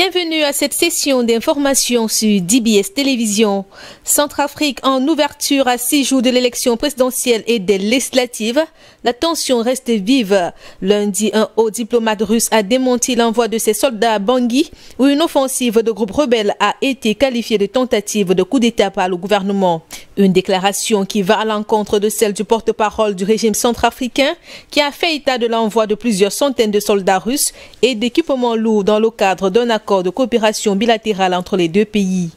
Bienvenue à cette session d'information sur DBS Télévision. Centrafrique en ouverture à 6 jours de l'élection présidentielle et des législatives. La tension reste vive. Lundi, un haut diplomate russe a démenti l'envoi de ses soldats à Bangui, où une offensive de groupes rebelles a été qualifiée de tentative de coup d'État par le gouvernement. Une déclaration qui va à l'encontre de celle du porte-parole du régime centrafricain, qui a fait état de l'envoi de plusieurs centaines de soldats russes et d'équipements lourds dans le cadre d'un accord de coopération bilatérale entre les deux pays.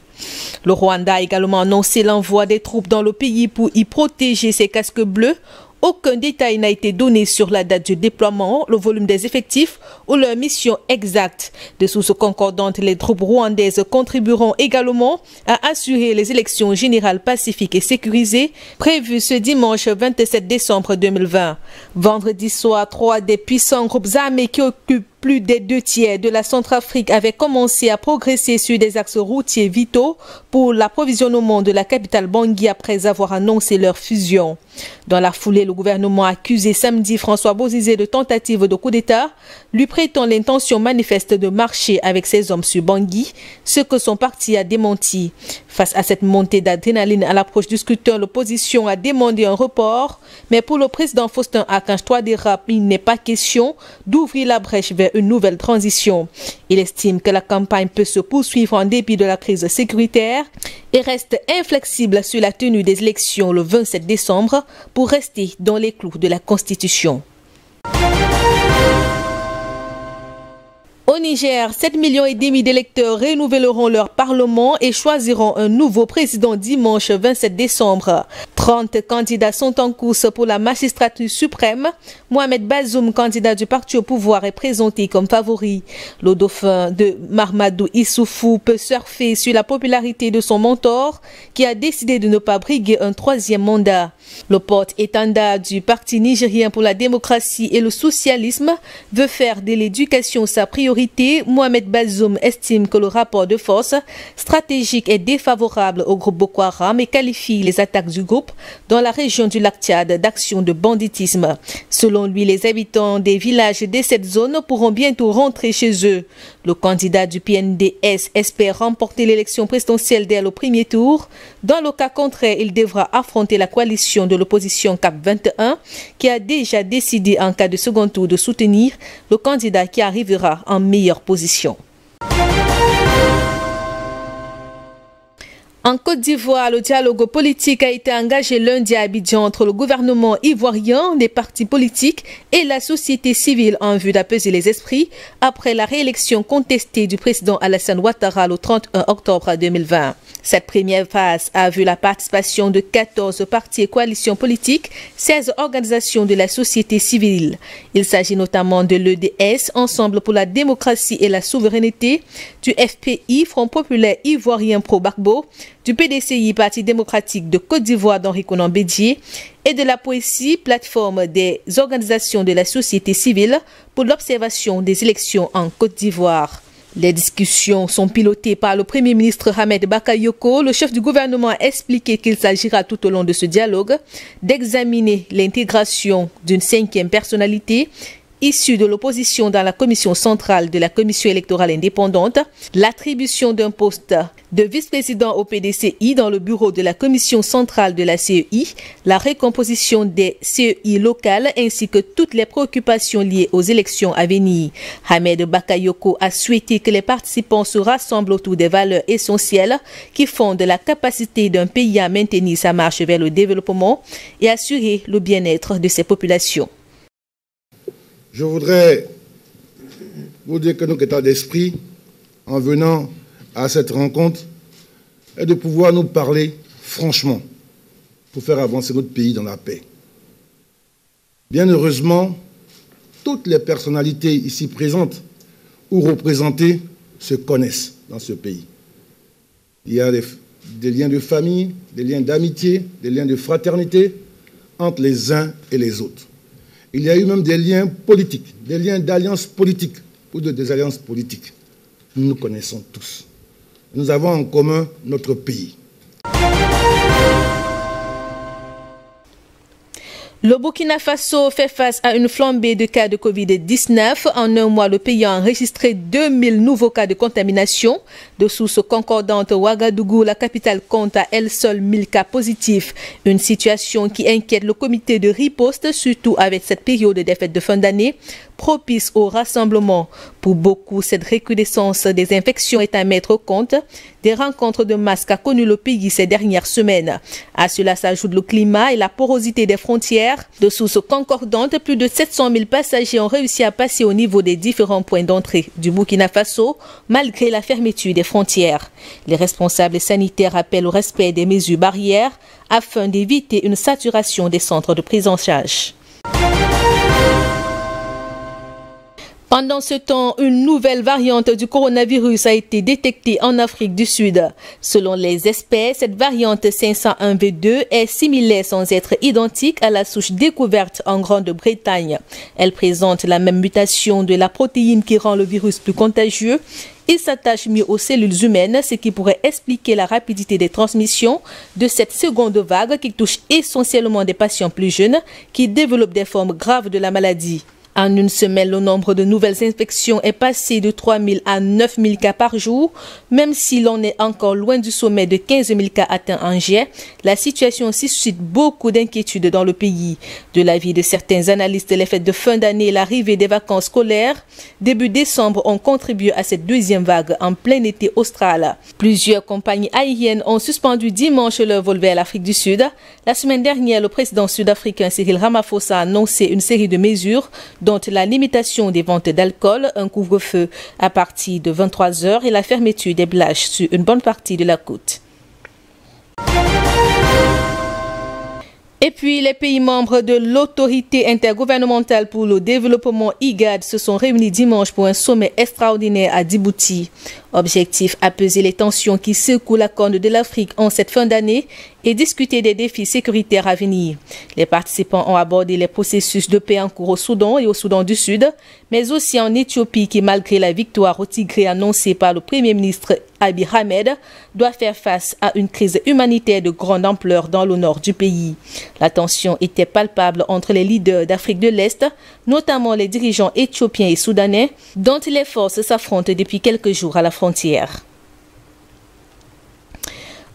Le Rwanda a également annoncé l'envoi des troupes dans le pays pour y protéger ses casques bleus. Aucun détail n'a été donné sur la date du déploiement, le volume des effectifs ou leur mission exacte. De sources concordantes, les troupes rwandaises contribueront également à assurer les élections générales pacifiques et sécurisées prévues ce dimanche 27 décembre 2020. Vendredi soir, 3 des puissants groupes armés qui occupent plus des 2/3 de la Centrafrique avaient commencé à progresser sur des axes routiers vitaux pour l'approvisionnement de la capitale Bangui après avoir annoncé leur fusion. Dans la foulée, le gouvernement a accusé samedi François Bozizé de tentative de coup d'État, lui prêtant l'intention manifeste de marcher avec ses hommes sur Bangui, ce que son parti a démenti. Face à cette montée d'adrénaline à l'approche du scrutin, l'opposition a demandé un report, mais pour le président Faustin Archange Touadéra, il n'est pas question d'ouvrir la brèche vers une nouvelle transition. Il estime que la campagne peut se poursuivre en dépit de la crise sécuritaire et reste inflexible sur la tenue des élections le 27 décembre pour rester dans les clous de la Constitution. Au Niger, 7,5 millions d'électeurs renouvelleront leur parlement et choisiront un nouveau président dimanche 27 décembre. 30 candidats sont en course pour la magistrature suprême. Mohamed Bazoum, candidat du parti au pouvoir, est présenté comme favori. Le dauphin de Mahamadou Issoufou peut surfer sur la popularité de son mentor qui a décidé de ne pas briguer un 3e mandat. Le porte-étendard du Parti nigérien pour la démocratie et le socialisme veut faire de l'éducation sa priorité. Mohamed Bazoum estime que le rapport de force stratégique est défavorable au groupe Boko Haram et qualifie les attaques du groupe dans la région du lac Tchad d'actions de banditisme. Selon lui, les habitants des villages de cette zone pourront bientôt rentrer chez eux. Le candidat du PNDS espère remporter l'élection présidentielle dès le premier tour. Dans le cas contraire, il devra affronter la coalition de l'opposition CAP 21 qui a déjà décidé en cas de second tour de soutenir le candidat qui arrivera en meilleure position. En Côte d'Ivoire, le dialogue politique a été engagé lundi à Abidjan entre le gouvernement ivoirien, les partis politiques et la société civile en vue d'apaiser les esprits après la réélection contestée du président Alassane Ouattara le 31 octobre 2020. Cette première phase a vu la participation de 14 partis et coalitions politiques, 16 organisations de la société civile. Il s'agit notamment de l'EDS, Ensemble pour la démocratie et la souveraineté, du FPI, Front populaire ivoirien pro-Gbagbo, du PDCI, Parti démocratique de Côte d'Ivoire d'Henri Konan Bédié, et de la Poésie, plateforme des organisations de la société civile pour l'observation des élections en Côte d'Ivoire. Les discussions sont pilotées par le Premier ministre Ahmed Bakayoko. Le chef du gouvernement a expliqué qu'il s'agira tout au long de ce dialogue d'examiner l'intégration d'une 5e personnalité issue de l'opposition dans la commission centrale de la commission électorale indépendante, l'attribution d'un poste de vice-président au PDCI dans le bureau de la commission centrale de la CEI, la recomposition des CEI locales ainsi que toutes les préoccupations liées aux élections à venir. Ahmed Bakayoko a souhaité que les participants se rassemblent autour des valeurs essentielles qui fondent la capacité d'un pays à maintenir sa marche vers le développement et assurer le bien-être de ses populations. Je voudrais vous dire que notre état d'esprit, en venant à cette rencontre, est de pouvoir nous parler franchement pour faire avancer notre pays dans la paix. Bien heureusement, toutes les personnalités ici présentes ou représentées se connaissent dans ce pays. Il y a des liens de famille, des liens d'amitié, des liens de fraternité entre les uns et les autres. Il y a eu même des liens politiques, des liens d'alliance politique ou de désalliance politique. Nous nous connaissons tous. Nous avons en commun notre pays. Le Burkina Faso fait face à une flambée de cas de Covid-19. En un mois, le pays a enregistré 2000 nouveaux cas de contamination. De sources concordantes, Ouagadougou, la capitale, compte à elle seule 1000 cas positifs. Une situation qui inquiète le comité de riposte, surtout avec cette période des fêtes de fin d'année, propice au rassemblement. Pour beaucoup, cette recrudescence des infections est à mettre au compte des rencontres de masse qu'a connu le pays ces dernières semaines. À cela s'ajoute le climat et la porosité des frontières. De sources concordantes, plus de 700 000 passagers ont réussi à passer au niveau des différents points d'entrée du Burkina Faso, malgré la fermeture des frontières. Les responsables sanitaires appellent au respect des mesures barrières afin d'éviter une saturation des centres de prise en charge. Pendant ce temps, une nouvelle variante du coronavirus a été détectée en Afrique du Sud. Selon les experts, cette variante 501V2 est similaire sans être identique à la souche découverte en Grande-Bretagne. Elle présente la même mutation de la protéine qui rend le virus plus contagieux. Il s'attache mieux aux cellules humaines, ce qui pourrait expliquer la rapidité des transmissions de cette seconde vague qui touche essentiellement des patients plus jeunes qui développent des formes graves de la maladie. En une semaine, le nombre de nouvelles infections est passé de 3 000 à 9 000 cas par jour. Même si l'on est encore loin du sommet de 15 000 cas atteints en juillet, la situation suscite beaucoup d'inquiétudes dans le pays. De l'avis de certains analystes, les fêtes de fin d'année et l'arrivée des vacances scolaires début décembre ont contribué à cette deuxième vague en plein été austral. Plusieurs compagnies aériennes ont suspendu dimanche leur vol vers l'Afrique du Sud. La semaine dernière, le président sud-africain Cyril Ramaphosa a annoncé une série de mesures dont la limitation des ventes d'alcool, un couvre-feu à partir de 23 h et la fermeture des plages sur une bonne partie de la côte. Et puis, les pays membres de l'autorité intergouvernementale pour le développement IGAD se sont réunis dimanche pour un sommet extraordinaire à Djibouti. Objectif, apaiser les tensions qui secouent la corne de l'Afrique en cette fin d'année et discuter des défis sécuritaires à venir. Les participants ont abordé les processus de paix en cours au Soudan et au Soudan du Sud, mais aussi en Éthiopie qui, malgré la victoire au Tigré annoncée par le Premier ministre Abiy Ahmed, doit faire face à une crise humanitaire de grande ampleur dans le nord du pays. La tension était palpable entre les leaders d'Afrique de l'Est, notamment les dirigeants éthiopiens et soudanais, dont les forces s'affrontent depuis quelques jours à la frontière.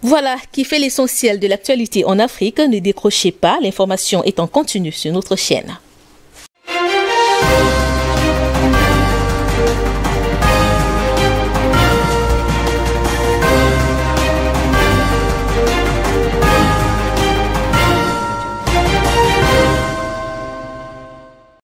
Voilà qui fait l'essentiel de l'actualité en Afrique. Ne décrochez pas, l'information est en continu sur notre chaîne.